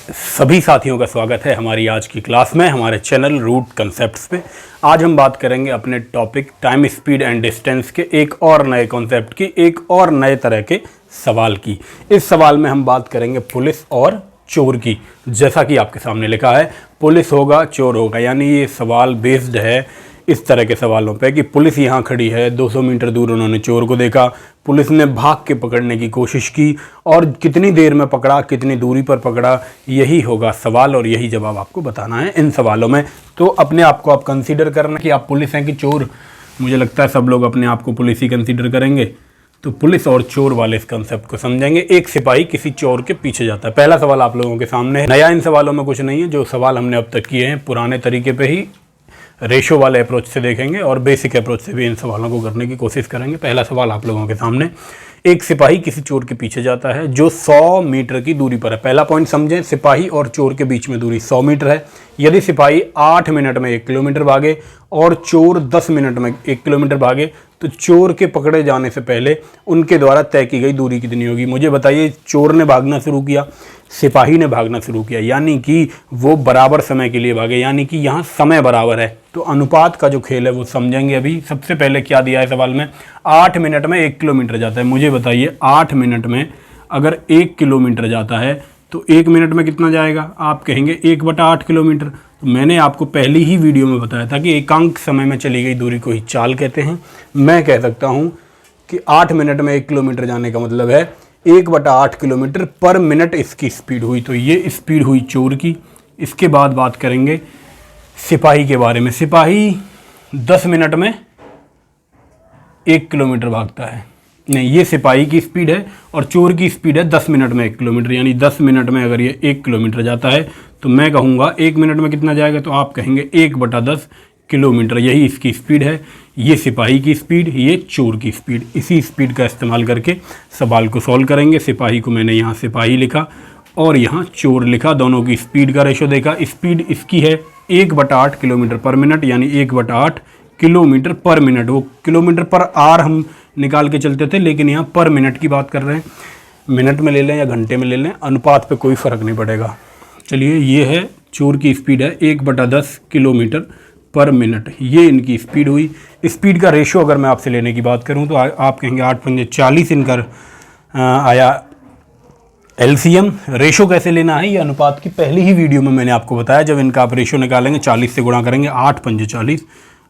सभी साथियों का स्वागत है हमारी आज की क्लास में हमारे चैनल रूट कंसेप्ट्स पे। आज हम बात करेंगे अपने topic time speed and distance के एक और नए कॉन्सेप्ट की, एक और नए तरह के सवाल की। इस सवाल में हम बात करेंगे पुलिस और चोर की। जैसा कि आपके सामने लिखा है पुलिस होगा चोर होगा, यानी ये सवाल बेस्ड है इस तरह के सवालों पे कि पुलिस यहाँ खड़ी है, 200 मीटर दूर उन्होंने चोर को देखा, पुलिस ने भाग के पकड़ने की कोशिश की और कितनी देर में पकड़ा, कितनी दूरी पर पकड़ा, यही होगा सवाल और यही जवाब आपको बताना है इन सवालों में। तो अपने आप को आप कंसीडर करना कि आप पुलिस हैं कि चोर। मुझे लगता है सब लोग अपने आप को पुलिस ही कंसीडर करेंगे। तो पुलिस और चोर वाले इस कंसेप्ट को समझेंगे। एक सिपाही किसी चोर के पीछे जाता है। पहला सवाल आप लोगों के सामने है। नया इन सवालों में कुछ नहीं है, जो सवाल हमने अब तक किए हैं पुराने तरीके पे ही रेशो वाले अप्रोच से देखेंगे और बेसिक अप्रोच से भी इन सवालों को करने की कोशिश करेंगे। पहला सवाल आप लोगों के सामने, एक सिपाही किसी चोर के पीछे जाता है जो 100 मीटर की दूरी पर है। पहला पॉइंट समझें, सिपाही और चोर के बीच में दूरी 100 मीटर है। यदि सिपाही 8 मिनट में 1 किलोमीटर भागे और चोर 10 मिनट में 1 किलोमीटर भागे तो चोर के पकड़े जाने से पहले उनके द्वारा तय की गई दूरी कितनी होगी? मुझे बताइए। चोर ने भागना शुरू किया, सिपाही ने भागना शुरू किया, यानी कि वो बराबर समय के लिए भागे, यानी कि यहाँ समय बराबर है। तो अनुपात का जो खेल है वो समझेंगे अभी। सबसे पहले क्या दिया है सवाल में, 8 मिनट में 1 किलोमीटर जाता है। मुझे बताइए 8 मिनट में अगर 1 किलोमीटर जाता है तो 1 मिनट में कितना जाएगा? आप कहेंगे 1/8 किलोमीटर। तो मैंने आपको पहली ही वीडियो में बताया था कि एकांक समय में चली गई दूरी को ही चाल कहते हैं। मैं कह सकता हूँ कि 8 मिनट में 1 किलोमीटर जाने का मतलब है 1/8 किलोमीटर पर मिनट इसकी स्पीड हुई। तो ये स्पीड हुई चोर की। इसके बाद बात करेंगे सिपाही के बारे में। सिपाही 10 मिनट में 1 किलोमीटर भागता है। नहीं, ये सिपाही की स्पीड है और चोर की स्पीड है 10 मिनट में 1 किलोमीटर, यानी 10 मिनट में अगर ये 1 किलोमीटर जाता है तो मैं कहूँगा 1 मिनट में कितना जाएगा? तो आप कहेंगे 1/10 किलोमीटर। यही इसकी स्पीड है। ये सिपाही की स्पीड, ये चोर की स्पीड। इसी स्पीड का इस्तेमाल करके सवाल को सॉल्व करेंगे। सिपाही को मैंने यहाँ सिपाही लिखा और यहाँ चोर लिखा, दोनों की स्पीड का रेशो देखा। स्पीड इसकी है 1/8 किलोमीटर पर मिनट, यानी 1/8 किलोमीटर पर मिनट। वो किलोमीटर पर आर हम निकाल के चलते थे, लेकिन यहाँ पर मिनट की बात कर रहे हैं। मिनट में ले लें या घंटे में ले लें, अनुपात पे कोई फ़र्क नहीं पड़ेगा। चलिए, ये है चोर की स्पीड है 1/10 किलोमीटर पर मिनट। ये इनकी स्पीड हुई। स्पीड का रेशो अगर मैं आपसे लेने की बात करूं तो आप कहेंगे 8×40 इनका आया एलसीएम। रेशो कैसे लेना है ये अनुपात की पहली ही वीडियो में मैंने आपको बताया। जब इनका आप रेशो निकालेंगे 40 से गुणा करेंगे, 8×40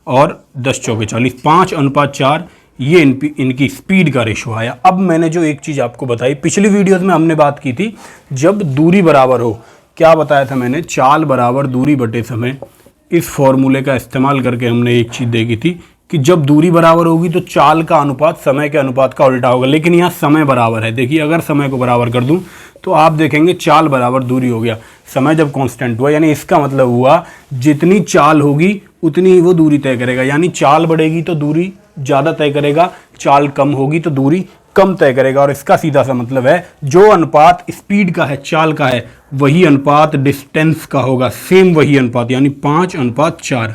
और 10×4=40, 5:4 ये इनकी स्पीड का रेशो आया। अब मैंने जो एक चीज़ आपको बताई, पिछली वीडियोज़ में हमने बात की थी जब दूरी बराबर हो, क्या बताया था मैंने? चाल बराबर दूरी बटे समय। इस फॉर्मूले का इस्तेमाल करके हमने एक चीज़ देखी थी कि जब दूरी बराबर होगी तो चाल का अनुपात समय के अनुपात का उल्टा होगा। लेकिन यहाँ समय बराबर है। देखिए, अगर समय को बराबर कर दूं तो आप देखेंगे चाल बराबर दूरी हो गया। समय जब कांस्टेंट हुआ, यानी इसका मतलब हुआ जितनी चाल होगी उतनी ही वो दूरी तय करेगा। यानी चाल बढ़ेगी तो दूरी ज़्यादा तय करेगा, चाल कम होगी तो दूरी कम तय करेगा। और इसका सीधा सा मतलब है जो अनुपात स्पीड का है, चाल का है, वही अनुपात डिस्टेंस का होगा। सेम वही अनुपात, यानी 5:4।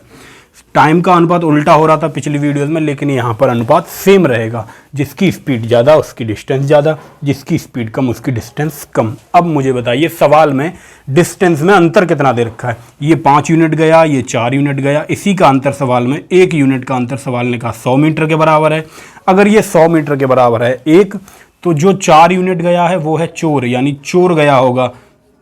टाइम का अनुपात उल्टा हो रहा था पिछली वीडियोस में, लेकिन यहाँ पर अनुपात सेम रहेगा। जिसकी स्पीड ज़्यादा उसकी डिस्टेंस ज़्यादा, जिसकी स्पीड कम उसकी डिस्टेंस कम। अब मुझे बताइए सवाल में डिस्टेंस में अंतर कितना दे रखा है? ये 5 यूनिट गया, ये 4 यूनिट गया। इसी का अंतर सवाल में 1 यूनिट का अंतर सवाल ने कहा 100 मीटर के बराबर है। अगर ये 100 मीटर के बराबर है एक, तो जो 4 यूनिट गया है वो है चोर, यानी चोर गया होगा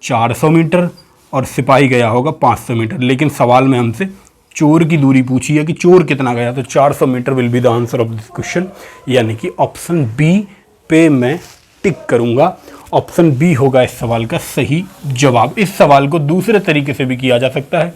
400 मीटर और सिपाही गया होगा 500 मीटर। लेकिन सवाल में हमसे चोर की दूरी पूछी है कि चोर कितना गया, तो 400 metre will be the answer of this question, यानी कि ऑप्शन बी पे मैं टिक करूंगा। ऑप्शन बी होगा इस सवाल का सही जवाब। इस सवाल को दूसरे तरीके से भी किया जा सकता है।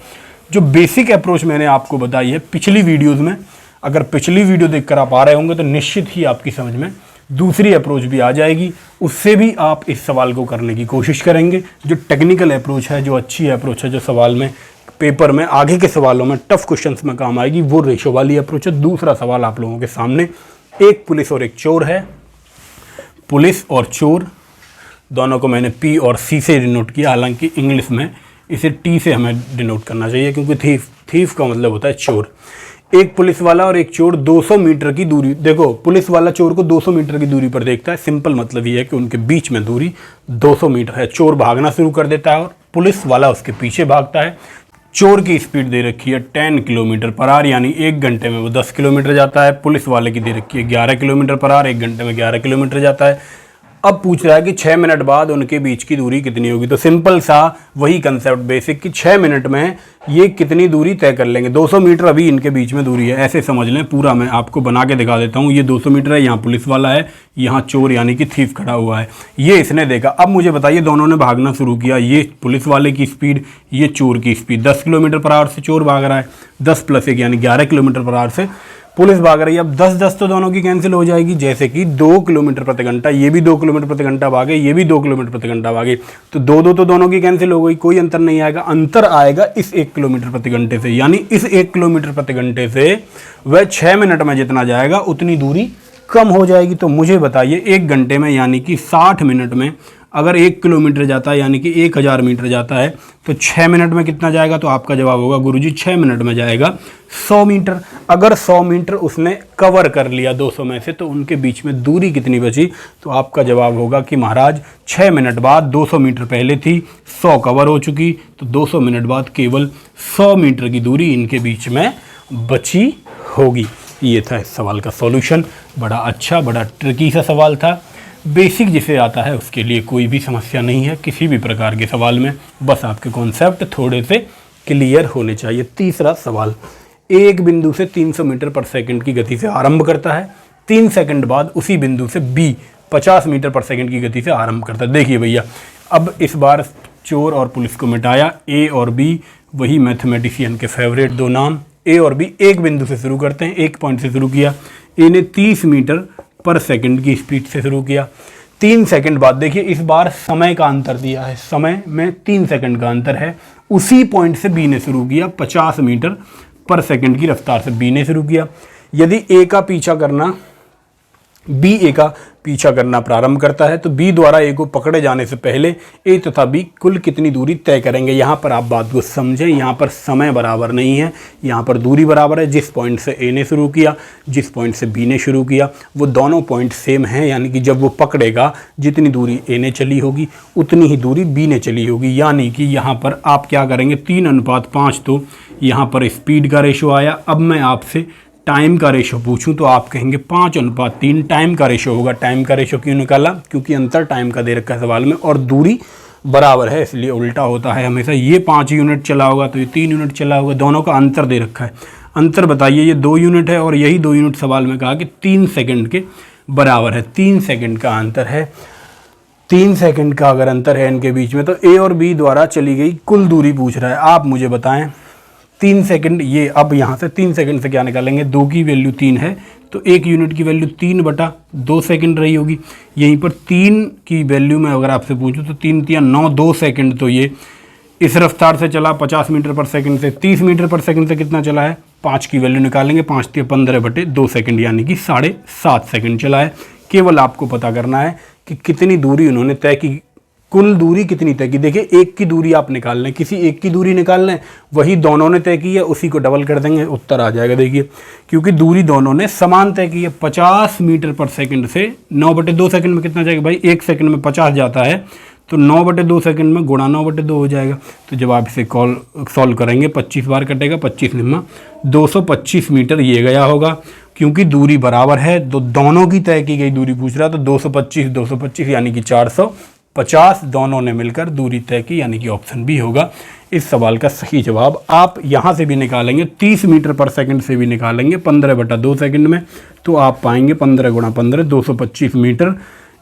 जो बेसिक अप्रोच मैंने आपको बताई है पिछली वीडियोज़ में, अगर पिछली वीडियो देखकर आप आ रहे होंगे तो निश्चित ही आपकी समझ में दूसरी अप्रोच भी आ जाएगी। उससे भी आप इस सवाल को करने की कोशिश करेंगे। जो टेक्निकल अप्रोच है, जो अच्छी अप्रोच है, जो सवाल में पेपर में आगे के सवालों में टफ क्वेश्चंस में काम आएगी, वो रेशो वाली अप्रोच है। दूसरा सवाल आप लोगों के सामने, एक पुलिस और एक चोर है। पुलिस और चोर दोनों को मैंने पी और सी से डिनोट किया, हालांकि इंग्लिश में इसे टी से हमें डिनोट करना चाहिए क्योंकि थीफ का मतलब होता है चोर। एक पुलिस वाला और एक चोर 200 मीटर की दूरी, देखो पुलिस वाला चोर को 200 मीटर की दूरी पर देखता है। सिंपल मतलब ये है कि उनके बीच में दूरी 200 मीटर है। चोर भागना शुरू कर देता है और पुलिस वाला उसके पीछे भागता है। चोर की स्पीड दे रखी है 10 किलोमीटर पर आवर, यानी 1 घंटे में वो 10 किलोमीटर जाता है। पुलिस वाले की दे रखी है 11 किलोमीटर पर आवर, 1 घंटे में 11 किलोमीटर जाता है। अब पूछ रहा है कि 6 मिनट बाद उनके बीच की दूरी कितनी होगी। तो सिंपल सा वही कंसेप्ट बेसिक कि 6 मिनट में ये कितनी दूरी तय कर लेंगे। 200 मीटर अभी इनके बीच में दूरी है, ऐसे समझ लें। पूरा मैं आपको बना के दिखा देता हूँ। ये 200 मीटर है, यहाँ पुलिस वाला है, यहाँ चोर यानी कि थीफ खड़ा हुआ है। ये इसने देखा। अब मुझे बताइए, दोनों ने भागना शुरू किया। ये पुलिस वाले की स्पीड, ये चोर की स्पीड। 10 किलोमीटर पर आवर से चोर भाग रहा है, 10 + 1 यानी 11 किलोमीटर पर आवर से पुलिस भाग रही है। अब 10-10 तो दोनों की कैंसिल हो जाएगी। जैसे कि 2 किलोमीटर प्रति घंटा, ये भी 2 किलोमीटर प्रति घंटा भागे, ये भी 2 किलोमीटर प्रति घंटा भागे, तो 2-2 तो दोनों की कैंसिल हो गई, कोई अंतर नहीं आएगा। अंतर आएगा इस 1 किलोमीटर प्रति घंटे से, यानी इस 1 किलोमीटर प्रति घंटे से वह 6 मिनट में जितना जाएगा उतनी दूरी कम हो जाएगी। तो मुझे बताइए 1 घंटे में यानी कि 60 मिनट में अगर 1 किलोमीटर जाता है यानी कि 1000 मीटर जाता है तो 6 मिनट में कितना जाएगा? तो आपका जवाब होगा गुरुजी 6 मिनट में जाएगा 100 मीटर। अगर 100 मीटर उसने कवर कर लिया 200 में से, तो उनके बीच में दूरी कितनी बची? तो आपका जवाब होगा कि महाराज 6 मिनट बाद 200 मीटर पहले थी, 100 कवर हो चुकी, तो 200 मिनट बाद केवल 100 मीटर की दूरी इनके बीच में बची होगी। ये था इस सवाल का सॉल्यूशन। बड़ा अच्छा, बड़ा ट्रिकी सा सवाल था। बेसिक जिसे आता है उसके लिए कोई भी समस्या नहीं है किसी भी प्रकार के सवाल में, बस आपके कॉन्सेप्ट थोड़े से क्लियर होने चाहिए। तीसरा सवाल, एक बिंदु से 300 मीटर पर सेकंड की गति से आरंभ करता है, 3 सेकंड बाद उसी बिंदु से बी 50 मीटर पर सेकंड की गति से आरंभ करता है। देखिए भैया, अब इस बार चोर और पुलिस को मिटाया, ए और बी वही मैथमेटिशियन के फेवरेट दो नाम। ए और बी एक बिंदु से शुरू करते हैं, एक पॉइंट से शुरू किया। ए ने 30 मीटर पर सेकंड की स्पीड से शुरू किया। 3 सेकंड बाद देखिए इस बार समय का अंतर दिया है, समय में 3 सेकंड का अंतर है। उसी पॉइंट से बी ने शुरू किया, 50 मीटर पर सेकंड की रफ्तार से बी ने शुरू किया। यदि ए का पीछा करना, बी ए का पीछा करना प्रारंभ करता है, तो बी द्वारा ए को पकड़े जाने से पहले ए तथा बी कुल कितनी दूरी तय करेंगे। यहाँ पर आप बात को समझें, यहाँ पर समय बराबर नहीं है, यहाँ पर दूरी बराबर है। जिस पॉइंट से ए ने शुरू किया, जिस पॉइंट से बी ने शुरू किया, वो दोनों पॉइंट सेम हैं, यानी कि जब वो पकड़ेगा जितनी दूरी ए ने चली होगी उतनी ही दूरी बी ने चली होगी। यानी कि यहाँ पर आप क्या करेंगे, 3:5, तो यहाँ पर स्पीड का रेशो आया। अब मैं आपसे टाइम का रेशो पूछूं तो आप कहेंगे 5:3 टाइम का रेशो होगा। टाइम का रेशो क्यों निकाला? क्योंकि अंतर टाइम का दे रखा है सवाल में और दूरी बराबर है, इसलिए उल्टा होता है हमेशा। ये 5 यूनिट चला होगा तो ये 3 यूनिट चला होगा, दोनों का अंतर दे रखा है। अंतर बताइए, ये 2 यूनिट है और यही 2 यूनिट सवाल में कहा कि 3 सेकंड के बराबर है। 3 सेकंड का अंतर है, 3 सेकंड का अगर अंतर है इनके बीच में, तो ए और बी द्वारा चली गई कुल दूरी पूछ रहा है। आप मुझे बताएं 3 सेकंड, ये अब यहाँ से 3 सेकंड से क्या निकालेंगे? 2 की वैल्यू 3 है तो 1 यूनिट की वैल्यू 3/2 सेकंड रही होगी। यहीं पर 3 की वैल्यू में अगर आपसे पूछूं तो 3 × 9 2 सेकंड, तो ये इस रफ्तार से चला 50 मीटर पर सेकंड से, 30 मीटर पर सेकंड से कितना चला है? 5 की वैल्यू निकालेंगे, 5 × 15/2 सेकंड यानी कि 7.5 सेकंड चला है। केवल आपको पता करना है कि कितनी दूरी उन्होंने तय की, कुल दूरी कितनी तय की। देखिए एक की दूरी आप निकाल लें, किसी एक की दूरी निकाल लें, वही दोनों ने तय की है, उसी को डबल कर देंगे, उत्तर आ जाएगा। देखिए क्योंकि दूरी दोनों ने समान तय की है। 50 मीटर पर सेकंड से 9/2 सेकंड में कितना जाएगा भाई? 1 सेकंड में 50 जाता है, तो 9/2 सेकंड में गुणा 9/2 हो जाएगा। तो जब आप इसे सॉल्व करेंगे 25 बार कटेगा, 25 निम्मा 225 मीटर ये गया होगा। क्योंकि दूरी बराबर है, तो दोनों की तय की गई दूरी पूछ रहा है, तो 225 यानी कि 450 दोनों ने मिलकर दूरी तय की, यानी कि ऑप्शन बी होगा इस सवाल का सही जवाब। आप यहाँ से भी निकालेंगे, 30 मीटर पर सेकंड से भी निकालेंगे 15/2 सेकंड में, तो आप पाएंगे 15 × 15 225 मीटर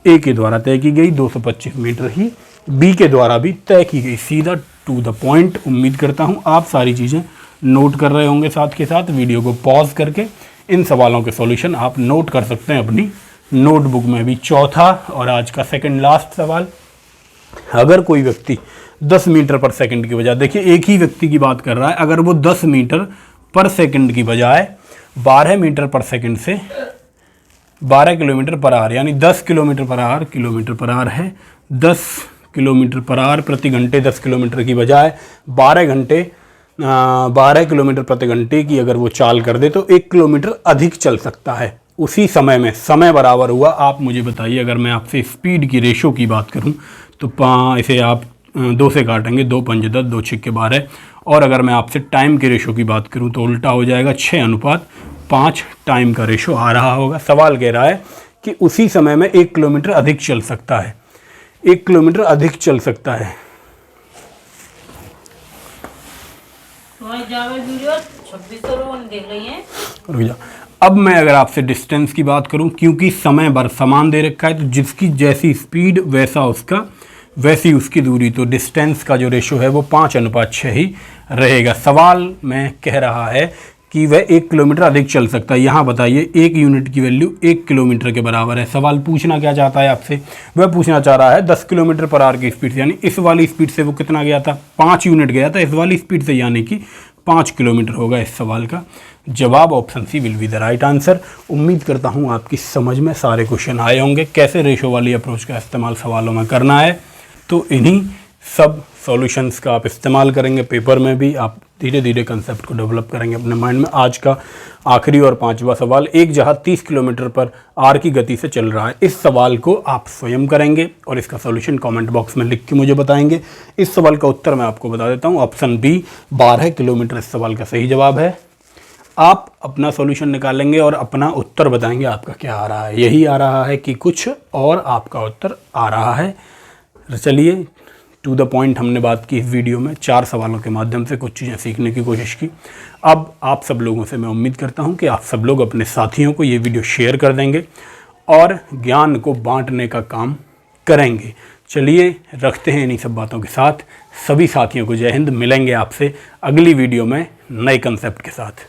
ए के द्वारा तय की गई, 225 मीटर ही बी के द्वारा भी तय की गई। सीधा टू द पॉइंट। उम्मीद करता हूँ आप सारी चीज़ें नोट कर रहे होंगे। साथ के साथ वीडियो को पॉज करके इन सवालों के सॉल्यूशन आप नोट कर सकते हैं अपनी नोटबुक में भी। चौथा और आज का सेकंड लास्ट सवाल, अगर कोई व्यक्ति 10 मीटर पर सेकंड की बजाय, देखिए एक ही व्यक्ति की बात कर रहा है, अगर वो 10 मीटर पर सेकंड की बजाय 12 मीटर पर सेकंड से 12 किलोमीटर पर आवर, यानी 10 किलोमीटर पर आवर है, 10 किलोमीटर पर आवर प्रति घंटे 10 किलोमीटर की बजाय 12 किलोमीटर प्रति घंटे की अगर वो चाल कर दे तो 1 किलोमीटर अधिक चल सकता है उसी समय में। समय बराबर हुआ। आप मुझे बताइए, अगर मैं आपसे स्पीड की रेशो की बात करूं तो इसे आप 2 से काटेंगे, 2 पंजे 10, 2 छिक्के 12। और अगर मैं आपसे टाइम के रेशो की बात करूं तो उल्टा हो जाएगा, 6:5 टाइम का रेशो आ रहा होगा। सवाल कह रहा है कि उसी समय में 1 किलोमीटर अधिक चल सकता है, 1 किलोमीटर अधिक चल सकता है। रुक जा। अब मैं अगर आपसे डिस्टेंस की बात करूं, क्योंकि समय भर समान दे रखा है तो जिसकी जैसी स्पीड वैसी उसकी दूरी, तो डिस्टेंस का जो रेशो है वो 5:6 ही रहेगा। सवाल में कह रहा है कि वह 1 किलोमीटर अधिक चल सकता है। यहाँ बताइए 1 यूनिट की वैल्यू 1 किलोमीटर के बराबर है। सवाल पूछना क्या चाहता है आपसे, वह पूछना चाह रहा है 10 किलोमीटर पर आवर की स्पीड से, यानी इस वाली स्पीड से वो कितना गया था, 5 यूनिट गया था इस वाली स्पीड से, यानी कि 5 किलोमीटर होगा इस सवाल का जवाब। Option C will be the right answer. उम्मीद करता हूँ आपकी समझ में सारे क्वेश्चन आए होंगे, कैसे रेशो वाली अप्रोच का इस्तेमाल सवालों में करना है। तो इन्हीं सब सॉल्यूशंस का आप इस्तेमाल करेंगे पेपर में भी, आप धीरे धीरे कंसेप्ट को डेवलप करेंगे अपने माइंड में। आज का आखिरी और 5वां सवाल, एक जहाज 30 किलोमीटर पर आर की गति से चल रहा है। इस सवाल को आप स्वयं करेंगे और इसका सॉल्यूशन कमेंट बॉक्स में लिख के मुझे बताएंगे। इस सवाल का उत्तर मैं आपको बता देता हूँ, ऑप्शन बी 12 किलोमीटर इस सवाल का सही जवाब है। आप अपना सॉल्यूशन निकालेंगे और अपना उत्तर बताएंगे आपका क्या आ रहा है। यही आ रहा है कि कुछ और आपका उत्तर आ रहा है। चलिए टू द पॉइंट, हमने बात की इस वीडियो में 4 सवालों के माध्यम से कुछ चीज़ें सीखने की कोशिश की। अब आप सब लोगों से मैं उम्मीद करता हूं कि आप सब लोग अपने साथियों को ये वीडियो शेयर कर देंगे और ज्ञान को बांटने का काम करेंगे। चलिए रखते हैं इन्हीं सब बातों के साथ। सभी साथियों को जय हिंद। मिलेंगे आपसे अगली वीडियो में नए कंसेप्ट के साथ।